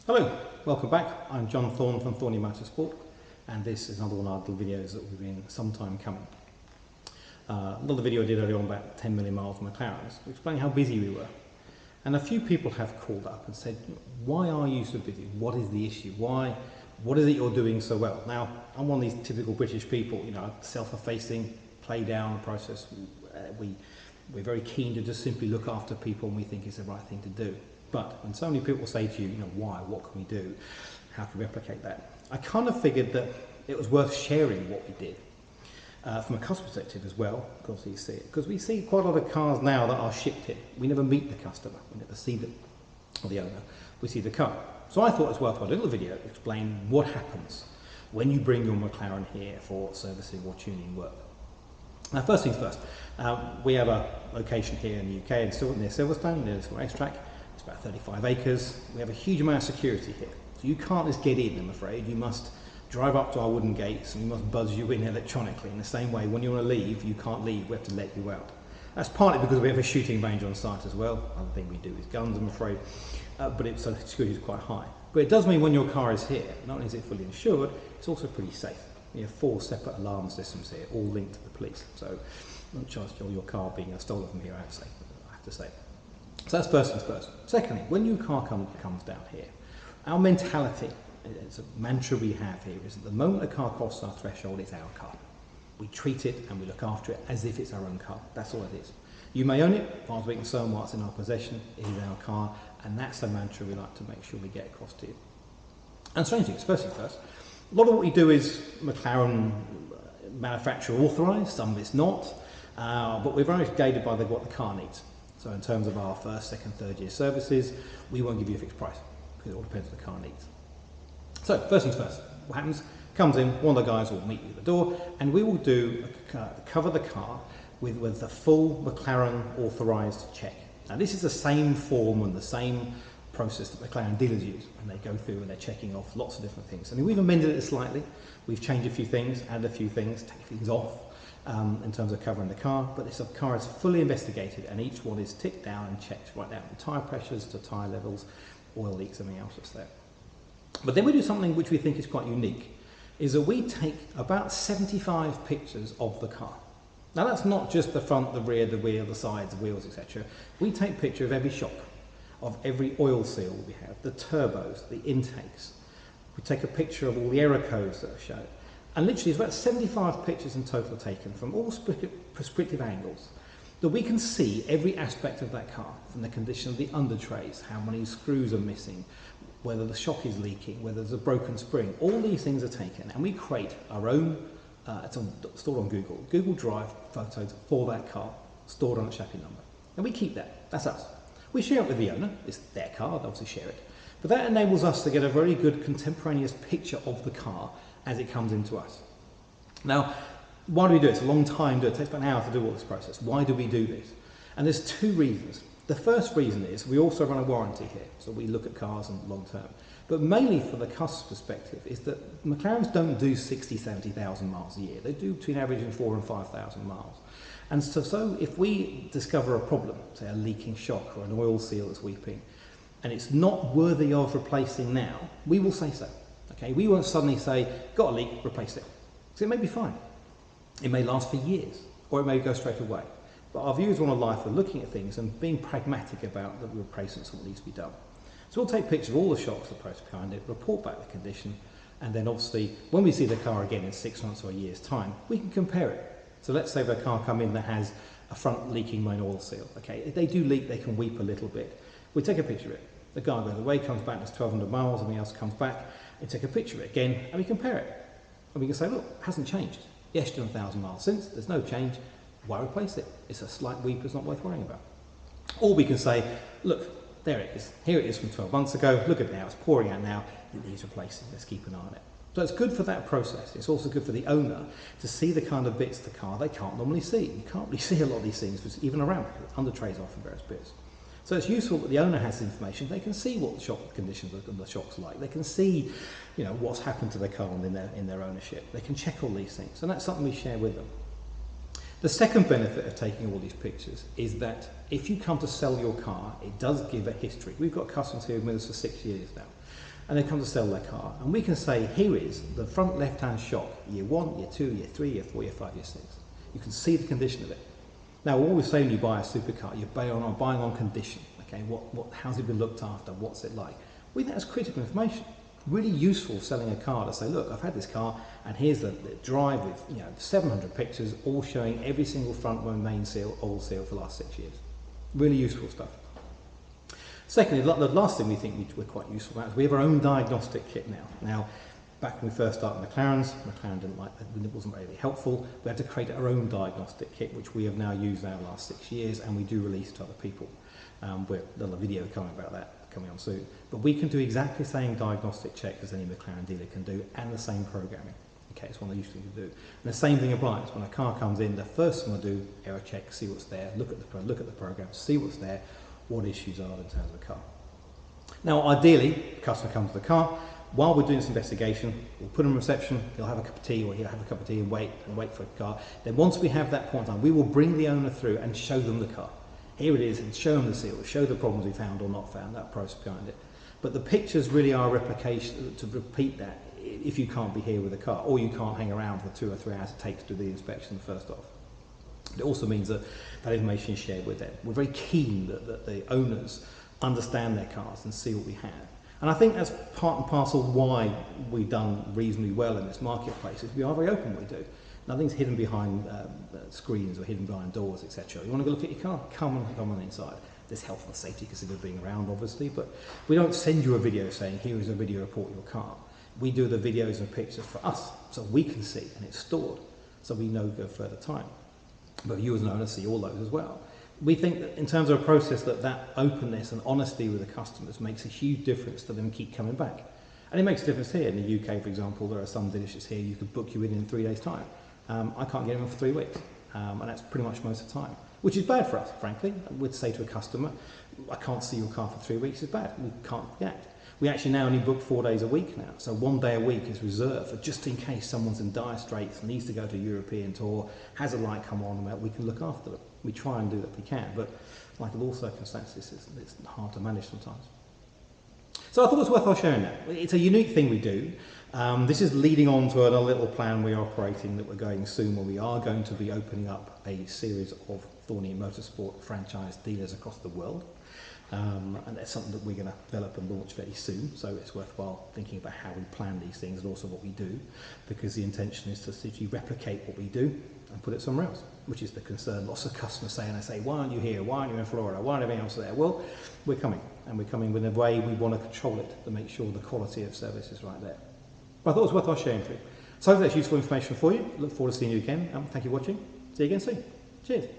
Hello, welcome back. I'm John Thorne from Thorney Motorsport, and this is another one of our little videos that we've been some time coming. Another video I did earlier on about 10 million miles on McLarens, explaining how busy we were. And a few people have called up and said, why are you so busy? What is the issue? What is it you're doing so well? Now, I'm one of these typical British people, self-effacing, play down the process. We're very keen to just simply look after people, and we think it's the right thing to do. But when so many people say to you, why, what can we do? How can we replicate that? I kind of figured that it was worth sharing what we did from a customer perspective as well, because you see it. Because we see quite a lot of cars now that are shipped here. We never meet the customer, we never see them, or the owner. We see the car. So I thought it was worth a little video to explain what happens when you bring your McLaren here for servicing or tuning work. Now, first things first, we have a location here in the UK, and near Silverstone, near this racetrack. It's about 35 acres. We have a huge amount of security here. So you can't just get in, I'm afraid. You must drive up to our wooden gates and we must buzz you in electronically. In the same way, when you want to leave, you can't leave. We have to let you out. That's partly because we have a shooting range on site as well. Other thing we do is guns, I'm afraid. So security is quite high. But it does mean when your car is here, not only is it fully insured, it's also pretty safe. We have 4 separate alarm systems here, all linked to the police. So not just your car being stolen from here, I have to say. So that's first things first. Secondly, when your car comes down here, our mentality, it's a mantra we have here, is that the moment a car crosses our threshold, it's our car. We treat it and we look after it as if it's our own car. That's all it is. You may own it, as far as we can say what's in our possession, it is our car, and that's the mantra we like to make sure we get across to you. And strange things, first things first, a lot of what we do is McLaren manufacturer authorised, some of it's not, but we're very guided by what the car needs. So in terms of our first, second, third year services, we won't give you a fixed price because it all depends on the car needs. So first things first, what happens? Comes in, one of the guys will meet you at the door, and we will cover the car with the full McLaren Authorized Check. Now this is the same form and the same process that McLaren dealers use, and they go through and they're checking off lots of different things. And we've amended it slightly. We've changed a few things, added a few things, taken things off. In terms of covering the car, but this car is fully investigated and each one is ticked down and checked right down from tyre pressures to tyre levels, oil leaks, everything else that's there. But then we do something which we think is quite unique, is that we take about 75 pictures of the car. Now that's not just the front, the rear, the wheel, the sides, the wheels, etc. We take a picture of every shock, of every oil seal we have, the turbos, the intakes. We take a picture of all the error codes that are shown. And literally, it's about 75 pictures in total taken from all prescriptive angles that we can see every aspect of that car, from the condition of the under trays, how many screws are missing, whether the shock is leaking, whether there's a broken spring. All these things are taken, and we create our own, stored on Google Drive photos for that car, stored on a chassis number. And we keep that. That's us. We share it with the owner. It's their car, they obviously share it. But that enables us to get a very good contemporaneous picture of the car as it comes into us. Now, why do we do it? It's a long time to do it. It takes about an hour to do all this process. Why do we do this? And there's 2 reasons. The first reason is we also run a warranty here, so we look at cars and long term. But mainly for the customer's perspective is that McLarens don't do 60, 70,000 miles a year. They do between averaging 4,000 and 5,000 miles. And so if we discover a problem, say a leaking shock or an oil seal that's weeping, and it's not worthy of replacing now, we will say so. Okay, we won't suddenly say, got a leak, replace it. So it may be fine. It may last for years, or it may go straight away. But our view is one of life of looking at things and being pragmatic about the replacements and what needs to be done. So we'll take pictures of all the shocks, the process behind it, report back the condition, and then obviously, when we see the car again in 6 months or a year's time, we can compare it. So let's say the car come in that has a front leaking main oil seal. Okay, if they do leak, they can weep a little bit. We take a picture of it. The guy goes away, comes back, there's 1,200 miles, and the else comes back. We take a picture of it again and we compare it. And we can say, look, it hasn't changed. Yes, done 1,000 miles since, there's no change. Why replace it? It's a slight weep, it's not worth worrying about. Or we can say, look, there it is. Here it is from 12 months ago. Look at it now, it's pouring out now. It needs replacing. Let's keep an eye on it. So it's good for that process. It's also good for the owner to see the kind of bits of the car they can't normally see. You can't really see a lot of these things, even around under trays off and various bits. So it's useful that the owner has information. They can see what the shock conditions of the shock's like. They can see, what's happened to the car in their ownership. They can check all these things, and that's something we share with them. The second benefit of taking all these pictures is that if you come to sell your car, it does give a history. We've got customers here with us for 6 years now. and they come to sell their car, and we can say, here is the front left-hand shock, year 1, year 2, year 3, year 4, year 5, year 6. You can see the condition of it. Now, what we say when you buy a supercar, you're buying on condition. Okay, how's it been looked after? What's it like? We think that's critical information. Really useful selling a car to say, look, I've had this car, and here's the drive with 700 pictures, all showing every single front main seal, oil seal for the last 6 years. Really useful stuff. Secondly, the last thing we think we're quite useful about is we have our own diagnostic kit now. Now, back when we first started McLaren didn't like that, it wasn't really helpful. We had to create our own diagnostic kit, which we have now used over the last 6 years, and we do release to other people. There's a video coming about that coming on soon. But we can do exactly the same diagnostic check as any McLaren dealer can do, and the same programming. Okay, it's one of the useful things to do. And the same thing applies. When a car comes in, the first thing I do, error check, see what's there, look at the program, see what's there, what issues are in terms of the car. Now, ideally, the customer comes to the car. While we're doing this investigation, we'll put him in reception, he'll have a cup of tea, or he'll have a cup of tea and wait for the car. Then once we have that point in time, we will bring the owner through and show them the car. Here it is, and show them the seal, show the problems we found or not found, that process behind it. But the pictures really are a replication to repeat that if you can't be here with the car, or you can't hang around for 2 or 3 hours it takes to do the inspection first off. It also means that that information is shared with them. We're very keen that the owners understand their cars and see what we have. And I think that's part and parcel why we've done reasonably well in this marketplace, is we are very open what we do. Nothing's hidden behind screens or hidden behind doors, etc. You want to go look at your car? Come on inside. There's health and safety considered being around, obviously, but we don't send you a video saying, here is a video report of your car. We do the videos and pictures for us, so we can see, and it's stored, so we know go further time. But you as an owner see all those as well. We think that in terms of a process that openness and honesty with the customers makes a huge difference to them keep coming back. And it makes a difference here. In the UK, for example, there are some dealerships here you could book you in 3 days' time. I can't get in for 3 weeks, and that's pretty much most of the time, which is bad for us, frankly. We'd say to a customer, I can't see your car for 3 weeks, it's bad. We can't react. We actually now only book 4 days a week now, so 1 day a week is reserved for just in case someone's in dire straits, needs to go to a European tour, has a light come on, we can look after them. We try and do that if we can, but like in all circumstances, it's hard to manage sometimes. So I thought it was worthwhile sharing that. It's a unique thing we do. This is leading on to another little plan we're operating that we're going soon, where we are going to be opening up a series of Thorney Motorsport franchise dealers across the world. And that's something that we're going to develop and launch very soon, so it's worthwhile thinking about how we plan these things and also what we do, because the intention is to simply replicate what we do and put it somewhere else, which is the concern. Lots of customers say, and I say, why aren't you here? Why aren't you in Florida? Why aren't everything else there? Well, we're coming, and we're coming with a way we want to control it to make sure the quality of service is right there. But I thought it was worthwhile sharing with you. So hopefully that's useful information for you. Look forward to seeing you again. Thank you for watching. See you again soon. Cheers.